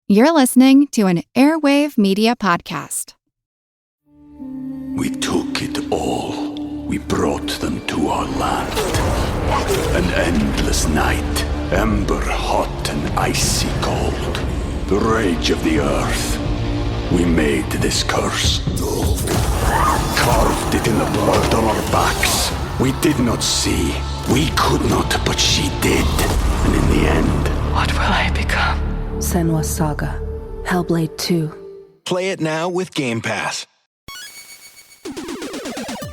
You're listening to an Airwave Media Podcast. We took it all. We brought them to our land. An endless night, ember hot and icy cold. The rage of the earth. We made this curse. Carved it in the blood on our backs. We did not see. We could not, but she did. And in the end... What will I become? Senua's Saga. Hellblade 2. Play it now with Game Pass.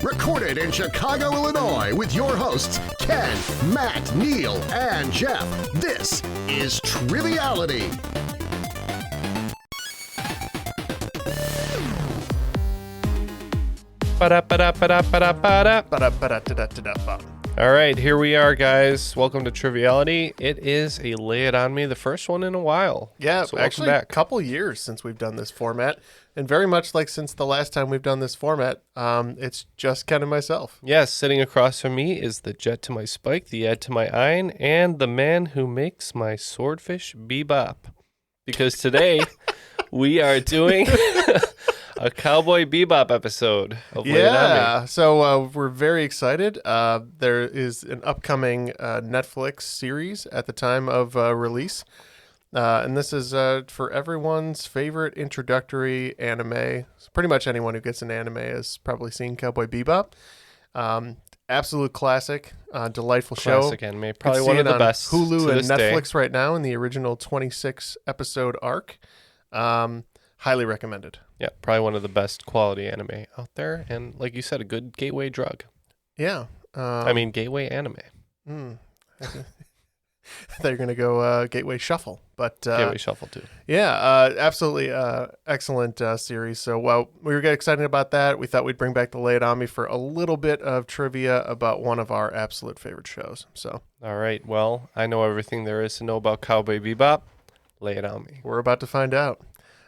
Recorded in Chicago, Illinois, with your hosts, Ken, Matt, Neil, and Jeff. This is Triviality. All right, here we are, guys. Welcome to Triviality. It is a Lay It On Me, the first one in a while. Yeah, so actually back. A couple years since we've done this format, and very much like since the last time we've done this format, it's just Ken and myself. Yes, sitting across from me is the jet to my spike, the ed to my ein, and the man who makes my swordfish bebop. Because today we are doing a Cowboy Bebop episode of Lay It On Me. Yeah, so we're very excited. There is an upcoming Netflix series at the time of release. And this is for everyone's favorite introductory anime. So pretty much anyone who gets an anime has probably seen Cowboy Bebop. Absolute classic, delightful show. Classic anime, probably one of the best. Hulu and Netflix day. right now in the original 26 episode arc. Highly recommended. Yeah, probably one of the best quality anime out there. And like you said, a good gateway drug. Yeah. Gateway anime. I thought you were going to go Gateway Shuffle. But Gateway Shuffle, too. Yeah, absolutely excellent series. So, well, we were getting excited about that. We thought we'd bring back the Lay It On Me for a little bit of trivia about one of our absolute favorite shows. So, all right. Well, I know everything there is to know about Cowboy Bebop. Lay it on me. We're about to find out.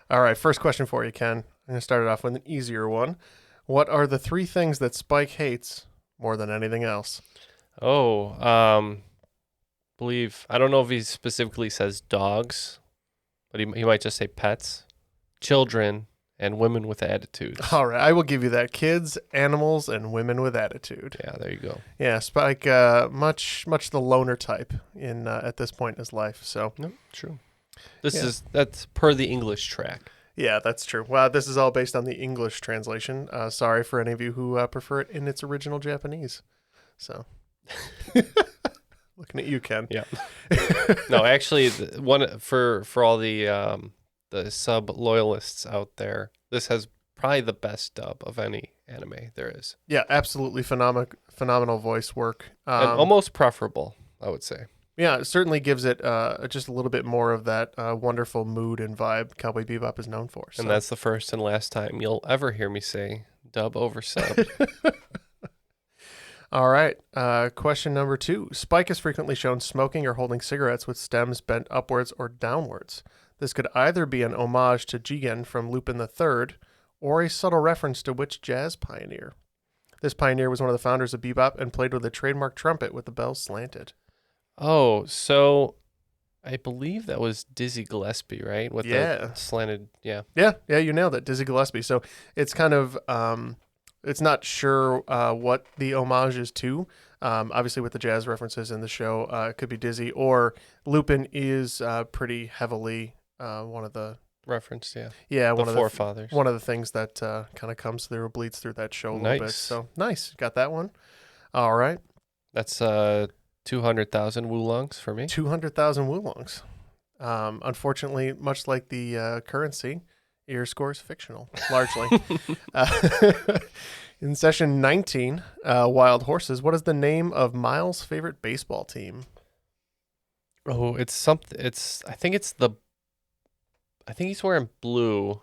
All right, first question for you, Ken. I'm going to start it off with an easier one. What are the three things that Spike hates more than anything else? I don't know if he specifically says dogs, but he might just say pets, children, and women with attitudes. All right, I will give you that. Kids, animals, and women with attitude. Yeah, there you go. Yeah, Spike, much the loner type in at this point in his life. So, no, true. That's per the English track. Yeah, that's true. Well, this is all based on the English translation. Sorry for any of you who prefer it in its original Japanese. So, looking at you, Ken. Yeah. No, actually, one for all the sub loyalists out there, this has probably the best dub of any anime there is. Yeah, absolutely phenomenal voice work. And almost preferable, I would say. Yeah, it certainly gives it just a little bit more of that wonderful mood and vibe Cowboy Bebop is known for. So. And that's the first and last time you'll ever hear me say dub over sub. All right. Question number 2. Spike is frequently shown smoking or holding cigarettes with stems bent upwards or downwards. This could either be an homage to Jigen from Lupin III or a subtle reference to which jazz pioneer? This pioneer was one of the founders of Bebop and played with a trademark trumpet with the bell slanted. Oh, so I believe that was Dizzy Gillespie, right? With the slanted, yeah. Yeah, you nailed it, Dizzy Gillespie. So it's kind of, it's not sure what the homage is to. Obviously, with the jazz references in the show, it could be Dizzy, or Lupin is pretty heavily one of the... Referenced, yeah. Yeah, the one of forefathers. One of the things that kind of comes through, bleeds through that show a little bit. So, nice. Got that one. All right. That's 200,000 Woolongs for me. 200,000 Woolongs. Unfortunately, much like the currency, your score is fictional, largely. In session 19, Wild Horses, what is the name of Miles' favorite baseball team? Oh, it's something. I think he's wearing blue,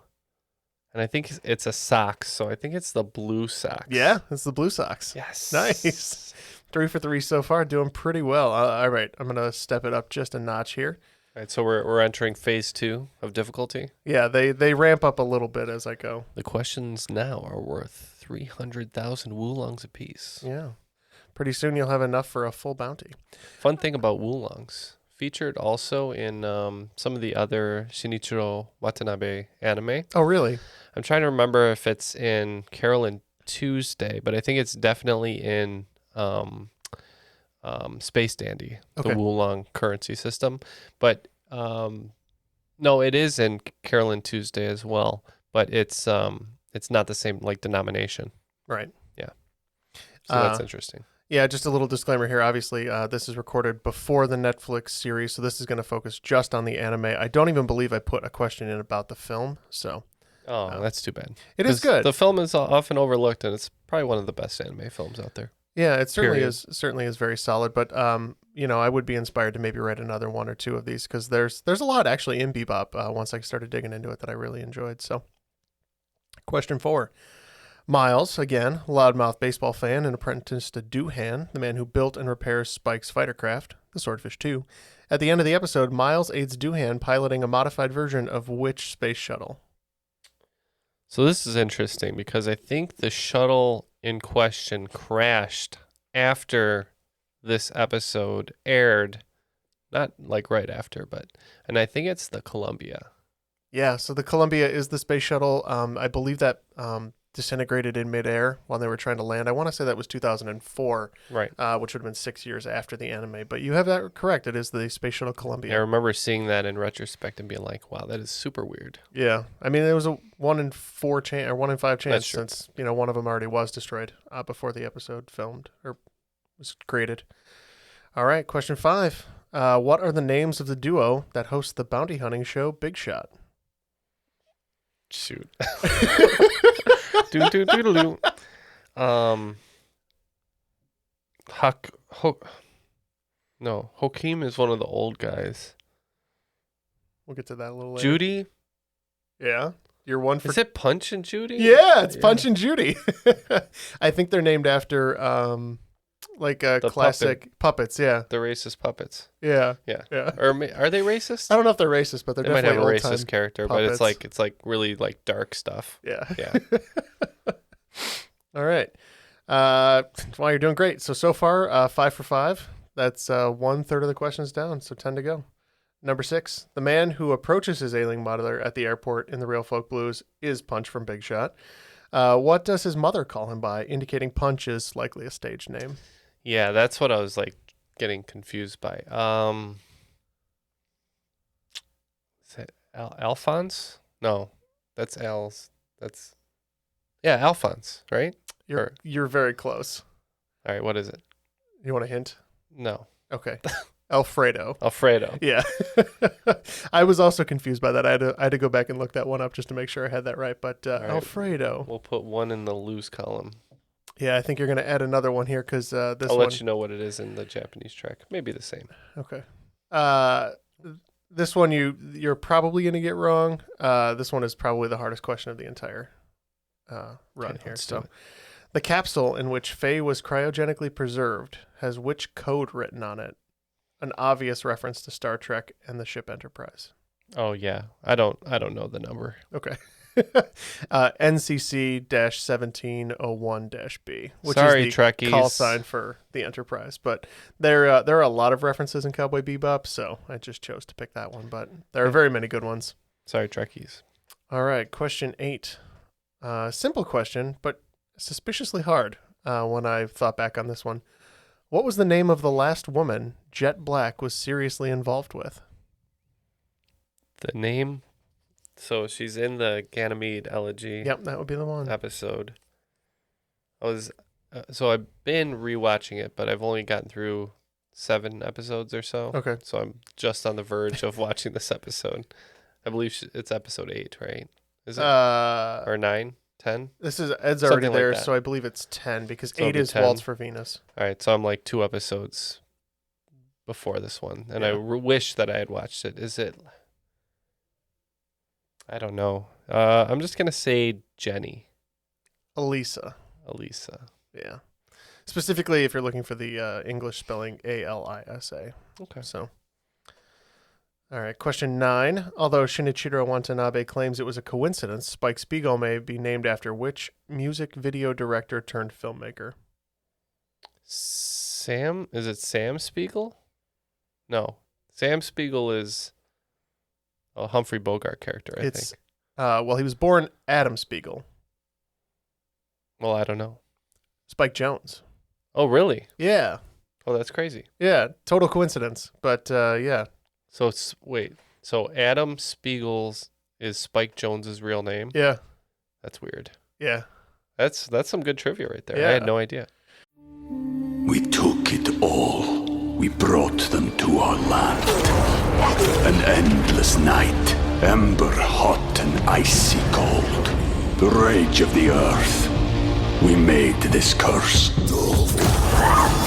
and I think it's a Sox, so I think it's the Blue Sox. Yeah, it's the Blue Sox. Yes. Nice. 3 for 3 so far, doing pretty well. All right, I'm going to step it up just a notch here. All right, so we're entering phase 2 of difficulty. Yeah, they ramp up a little bit as I go. The questions now are worth 300,000 Woolongs apiece. Yeah. Pretty soon you'll have enough for a full bounty. Fun thing about Woolongs, featured also in some of the other Shinichiro Watanabe anime. Oh, really? I'm trying to remember if it's in Carol and Tuesday, but I think it's definitely in Space Dandy, Okay. the Wulong currency system. But no, it is in Carol and Tuesday as well, but it's not the same like denomination. Right. Yeah. So that's interesting. Yeah, just a little disclaimer here. Obviously, this is recorded before the Netflix series, so this is going to focus just on the anime. I don't even believe I put a question in about the film, so Oh, that's too bad. it is 'Cause good. The film is often overlooked, and it's probably one of the best anime films out there. Yeah, it certainly Period. is. Certainly is very solid. But I would be inspired to maybe write another one or two of these because there's a lot actually in Bebop. Once I started digging into it, that I really enjoyed. So, question 4. Miles, again, loudmouth baseball fan and apprentice to Doohan, the man who built and repairs Spike's fighter craft, the Swordfish 2. At the end of the episode, Miles aids Doohan piloting a modified version of which space shuttle? So this is interesting because I think the shuttle in question crashed after this episode aired, not like right after, and I think it's the Columbia. Yeah, so the Columbia is the space shuttle. I believe that disintegrated in midair while they were trying to land. I want to say that was 2004, Right. which would have been 6 years after the anime. But you have that correct. It is the space shuttle Columbia. I remember seeing that in retrospect and being like, wow, that is super weird. Yeah, I mean, there was a 1 in 4 chance or 1 in 5 chance That's true. since one of them already was destroyed before the episode filmed or was created. All right, question 5. What are the names of the duo that host the bounty hunting show Big Shot? Shoot. Do. Hakeem is one of the old guys. We'll get to that a little later. Judy? Yeah, you're one for. Is it Punch and Judy? Yeah, it's Punch and Judy. I think they're named after The classic puppets. Yeah, The racist puppets. yeah. Yeah. Yeah. Or are they racist? I don't know if they're racist, but they're They might have definitely a racist old-time character, puppets. but it's like really like dark stuff. Yeah. Yeah. All right. Well, you're doing great. So far, 5 for 5. That's 1/3 of the questions down. So 10 to go. Number 6. The man who approaches his ailing mother at the airport in the Real Folk Blues is Punch from Big Shot. What does his mother call him by, indicating Punch is likely a stage name? Yeah, that's what I was like getting confused by. Is it Alphonse? No, that's Al's. Alphonse, right? You're very close. All right, what is it? You want a hint? No, Okay. Alfredo. Alfredo. Yeah. I was also confused by that. I had to go back and look that one up just to make sure I had that right. But right. Alfredo. We'll put one in the lose column. Yeah, I think you're going to add another one here because this I'll one. let you know what it is in the Japanese track. Maybe the same. Okay. This one you're probably going to get wrong. This one is probably the hardest question of the entire run Okay, here. let's do So, it. the capsule in which Faye was cryogenically preserved has which code written on it? An obvious reference to Star Trek and the ship Enterprise. Oh yeah, I don't know the number. Okay. NCC-1701-B, which Sorry, is the Trekkies. call sign for the Enterprise. But there are a lot of references in Cowboy Bebop, so I just chose to pick that one. But there are very many good ones. Sorry, Trekkies. All right, question 8. Simple question, but suspiciously hard when I thought back on this one. What was the name of the last woman Jet Black was seriously involved with? The name. So she's in the Ganymede Elegy Yep, that would be the one. episode. I've been rewatching it, but I've only gotten through 7 episodes or so. Okay. So I'm just on the verge of watching this episode. I believe it's episode 8, right? Is it or 9, 10? This is Ed's Something already like there, that. so I believe it's 10 because So it'll 8 be is 10. Waltz for Venus. All right, so I'm like 2 episodes before this one, and I Yeah. wish that I had watched it. Is it? I don't know. I'm just gonna say Jenny, Elisa. Yeah. Specifically, if you're looking for the English spelling, Alisa. Okay. So, all right. Question 9. Although Shinichiro Watanabe claims it was a coincidence, Spike Spiegel may be named after which music video director turned filmmaker? Sam? Is it Sam Spiegel? No, Sam Spiegel is a Humphrey Bogart character, I think. Well, he was born Adam Spiegel. Well, I don't know. Spike Jonze. Oh, really? Yeah. Oh, that's crazy. Yeah. Total coincidence. But yeah. So wait. So Adam Spiegel's is Spike Jonze's real name? Yeah. That's weird. Yeah. That's some good trivia right there. Yeah. I had no idea. We took it all. We brought them to our land. An endless night, ember hot and icy cold. The rage of the earth. We made this curse.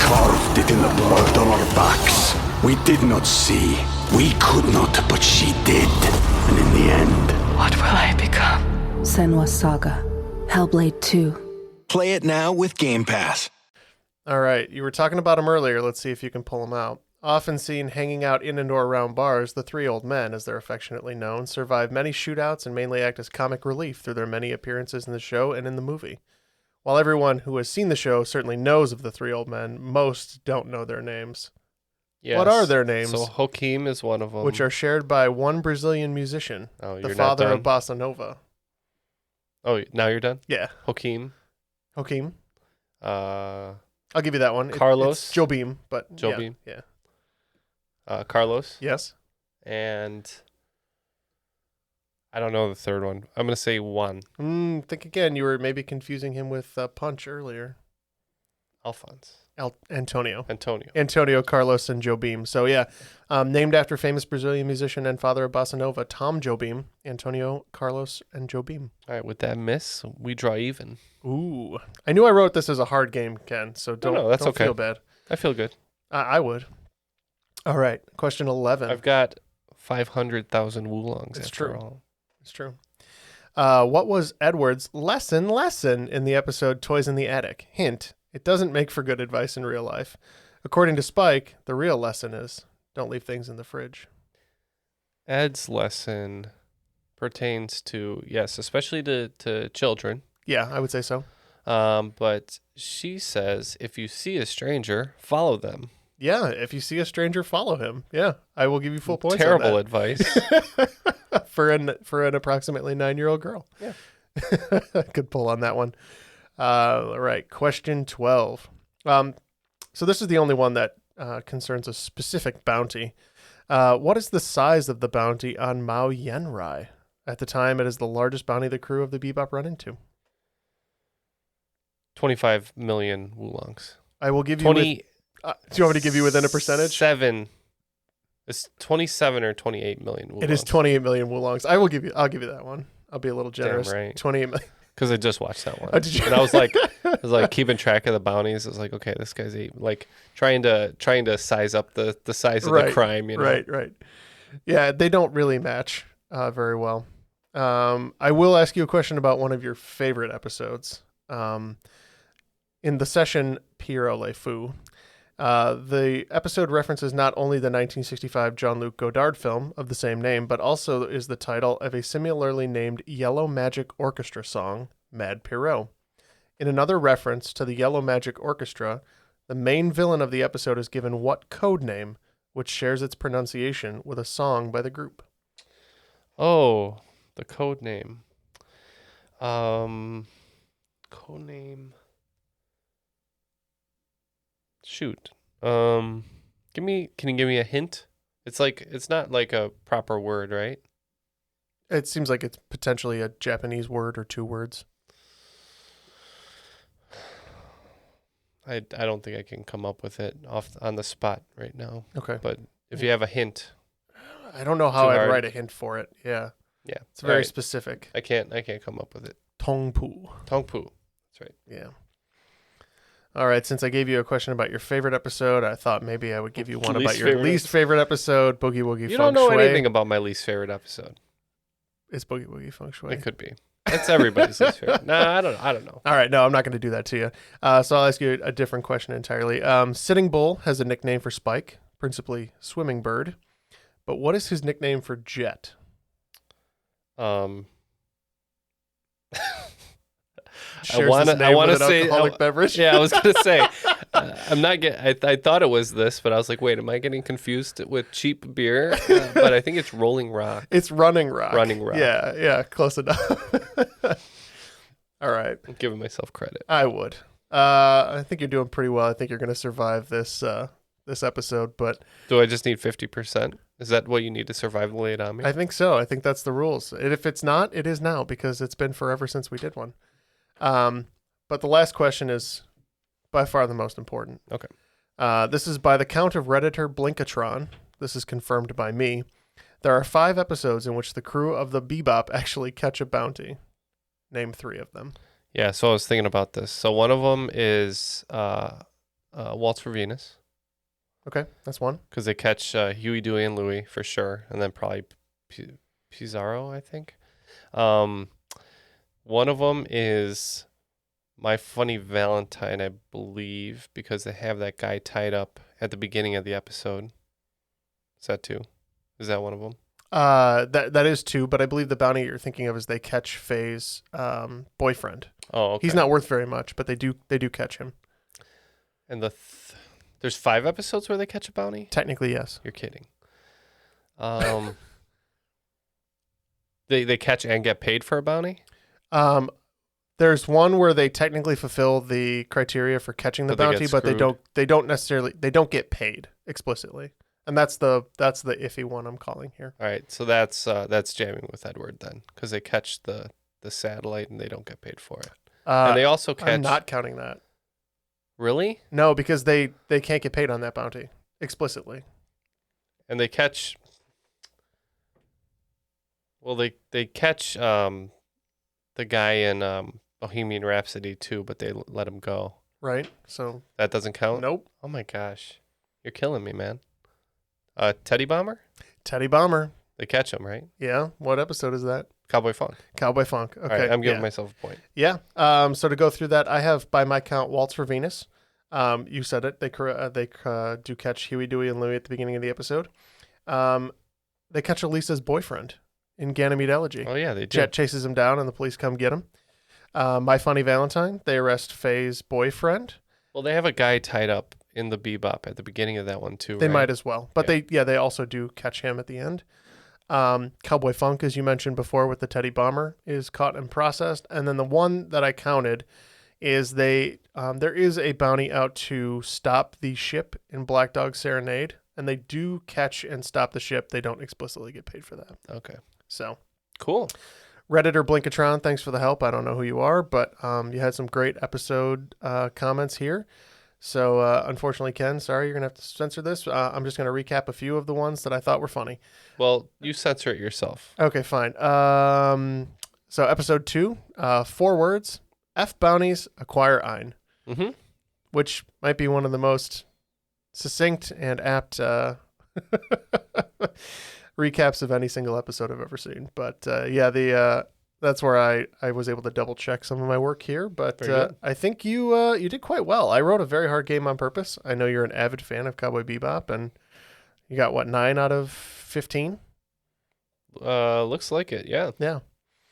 Carved it in the blood on our backs. We did not see. We could not, but she did. And in the end, What will I become? Senwa Saga. Hellblade 2. Play it now with Game Pass. All right. You were talking about him earlier. Let's see if you can pull him out. Often seen hanging out in and or around bars, the three old men, as they're affectionately known, survive many shootouts and mainly act as comic relief through their many appearances in the show and in the movie. While everyone who has seen the show certainly knows of the three old men, most don't know their names. Yes. What are their names? So Hakeem is one of them. Which are shared by one Brazilian musician, Oh, the you're father not of done? bossa nova. Oh, now you're done? Yeah, Hakeem. Hakeem. Uh, I'll give you that one. Carlos. It's Jobim, but Jobim. Yeah. Carlos. Yes. And I don't know the third one. I'm going to say one. Think again. You were maybe confusing him with Punch earlier. Alphonse. Antonio, Carlos, and Jobim. So yeah, named after famous Brazilian musician and father of bossa nova, Tom Jobim, Antonio, Carlos, and Jobim. All right, with that miss, we draw even. Ooh, I knew I wrote this as a hard game, Ken. So that's don't okay. feel bad. I feel good. I would. All right, question 11. I've got 500,000 Woolongs. It's after true. all. It's true. What was Edward's lesson in the episode Toys in the Attic? Hint, it doesn't make for good advice in real life. According to Spike, the real lesson is don't leave things in the fridge. Ed's lesson pertains to, yes, especially to children. Yeah, I would say so. But she says, if you see a stranger, follow them. Yeah, if you see a stranger, follow him. Yeah, I will give you full points. Terrible on advice. that. for an approximately 9-year-old girl. Yeah. Good pull on that one. All right, question 12. So this is the only one that concerns a specific bounty. What is the size of the bounty on Mao Yenrai? At the time, it is the largest bounty the crew of the Bebop run into. 25 million Woolongs. I will give you... 20... do you want me to give you within a percentage? 7. It's 27 or 28 million Woolongs. It is 28 million Woolongs. I'll give you that one. I'll be a little generous. Damn right. 28 million. Because I just watched that one. Oh, did you? And I was like keeping track of the bounties. I was like, okay, this guy's trying to size up the size of the crime. You know? Right. Yeah, they don't really match very well. I will ask you a question about one of your favorite episodes. In the session Pierrot Le Fou, the episode references not only the 1965 Jean-Luc Godard film of the same name, but also is the title of a similarly named Yellow Magic Orchestra song, Mad Pierrot. In another reference to the Yellow Magic Orchestra, the main villain of the episode is given what code name, which shares its pronunciation with a song by the group? Oh, the code name. Code name. Shoot. Can you give me a hint? It's not like a proper word, right? It seems like it's potentially a Japanese word or two words. I don't think I can come up with it on the spot right now. Okay. But if you have a hint. I don't know how I'd hard. write a hint for it. Yeah. Yeah. It's very right. specific. I can't come up with it. Tongpu. Tongpu. That's right. Yeah. All right. Since I gave you a question about your favorite episode, I thought maybe I would give you one about your least favorite episode, Boogie Woogie Feng Shui. You don't know anything about my least favorite episode. It's Boogie Woogie Feng Shui. It could be. It's everybody's least favorite. Nah, I don't know. All right. No, I'm not going to do that to you. So I'll ask you a different question entirely. Sitting Bull has a nickname for Spike, principally Swimming Bird. But what is his nickname for Jet? I want to say beverage. Yeah, I was gonna say. I'm not getting. I thought it was this, but I was like, wait, am I getting confused with cheap beer? But I think it's Rolling Rock. It's Running Rock. Running Rock. Yeah, close enough. All right. I'm giving myself credit. I would. I think you're doing pretty well. I think you're going to survive this episode, but Do I just need 50%? Is that what you need to survive the late on me? I think so. I think that's the rules. And if it's not, it is now because it's been forever since we did one. But the last question is by far the most important. Okay. This is by the count of Redditor Blinkatron. This is confirmed by me. There are 5 episodes in which the crew of the Bebop actually catch a bounty. Name 3 of them. Yeah, so I was thinking about this. So one of them is Waltz for Venus. Okay, that's one. Because they catch Huey, Dewey, and Louie for sure. And then probably Pizarro, I think. One of them is My Funny Valentine, I believe, because they have that guy tied up at the beginning of the episode. Is that 2? Is that one of them? That is 2, but I believe the bounty you're thinking of is they catch Faye's boyfriend. Oh, okay. He's not worth very much, but they do catch him. And there's 5 episodes where they catch a bounty? Technically, yes. You're kidding. They catch and get paid for a bounty? There's one where they technically fulfill the criteria for catching the But they bounty, get but screwed. they don't get paid explicitly. And that's the iffy one I'm calling here. All right, so that's jamming with Edward then, because they catch the satellite and they don't get paid for it. And they also catch. I'm not counting that. Really? No, because they can't get paid on that bounty explicitly. And they catch. Well, they catch the guy in Bohemian Rhapsody too, but they let him go. Right. So That doesn't count. nope. Oh my gosh, you're killing me, man. Teddy Bomber. Teddy Bomber. They catch him, right? Yeah. What episode is that? Cowboy Funk. Cowboy Funk. Okay. All right, I'm giving yeah. myself a point. Yeah. So to go through that, I have by my count Waltz for Venus. You said it. They do catch Huey, Dewey, and Louie at the beginning of the episode. They catch Elisa's boyfriend in Ganymede Elegy. Oh yeah, they do. Jet chases him down, and the police come get him. My Funny Valentine. They arrest Faye's boyfriend. Well, they have a guy tied up in the Bebop at the beginning of that one too. They right? might as well, but Yeah. they also do catch him at the end. Cowboy Funk, as you mentioned before, with the Teddy Bomber, is caught and processed, and then the one that I counted is there is a bounty out to stop the ship in Black Dog Serenade, and they do catch and stop the ship. They don't explicitly get paid for that. Okay. So Cool. Redditor Blinkatron, thanks for the help. I don't know who you are, but you had some great episode comments here. So unfortunately, Ken, sorry, you're going to have to censor this. I'm just going to recap a few of the ones that I thought were funny. Well, you censor it yourself. Okay, fine. So episode 2, 4 words, F bounties acquire Ein, Mm-hmm. which might be one of the most succinct and apt recaps of any single episode I've ever seen. But that's where I was able to double check some of my work here. But Very good. I think you did quite well. I wrote a very hard game on purpose. I know you're an avid fan of Cowboy Bebop, and you got what, 9 out of 15? Looks like it. Yeah. Yeah.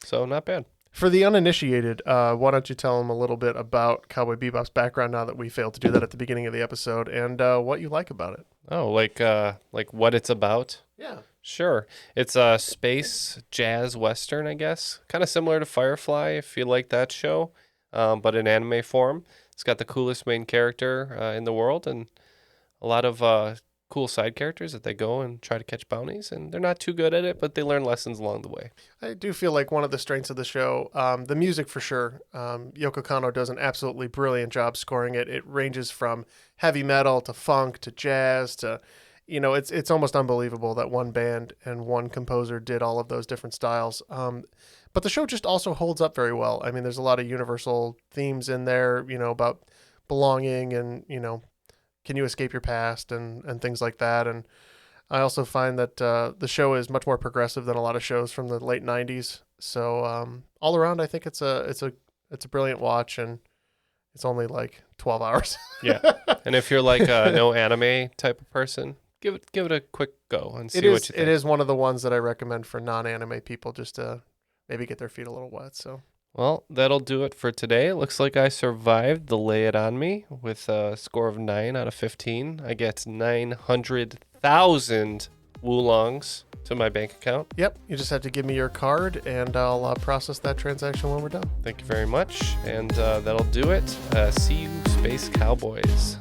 So not bad. For the uninitiated, why don't you tell them a little bit about Cowboy Bebop's background now that we failed to do that at the beginning of the episode, and what you like about it? Oh, like what it's about? Yeah. Sure. It's a space jazz western, I guess. Kind of similar to Firefly, if you like that show, but in anime form. It's got the coolest main character in the world and a lot of cool side characters that they go and try to catch bounties. And they're not too good at it, but they learn lessons along the way. I do feel like one of the strengths of the show, the music for sure. Yoko Kanno does an absolutely brilliant job scoring it. It ranges from heavy metal to funk to jazz to... it's almost unbelievable that one band and one composer did all of those different styles. But the show just also holds up very well. I mean, there's a lot of universal themes in there, about belonging and, can you escape your past and things like that. And I also find that the show is much more progressive than a lot of shows from the late 90s. So all around, I think it's a brilliant watch, and it's only like 12 hours. Yeah. And if you're like a no anime type of person, give it a quick go and see what you think. It is one of the ones that I recommend for non-anime people just to maybe get their feet a little wet. So Well, that'll do it for today. It looks like I survived the Lay It On Me with a score of 9 out of 15. I get 900,000 Woolongs to my bank account. Yep, you just have to give me your card, and I'll process that transaction when we're done. Thank you very much, and that'll do it. See you, Space Cowboys.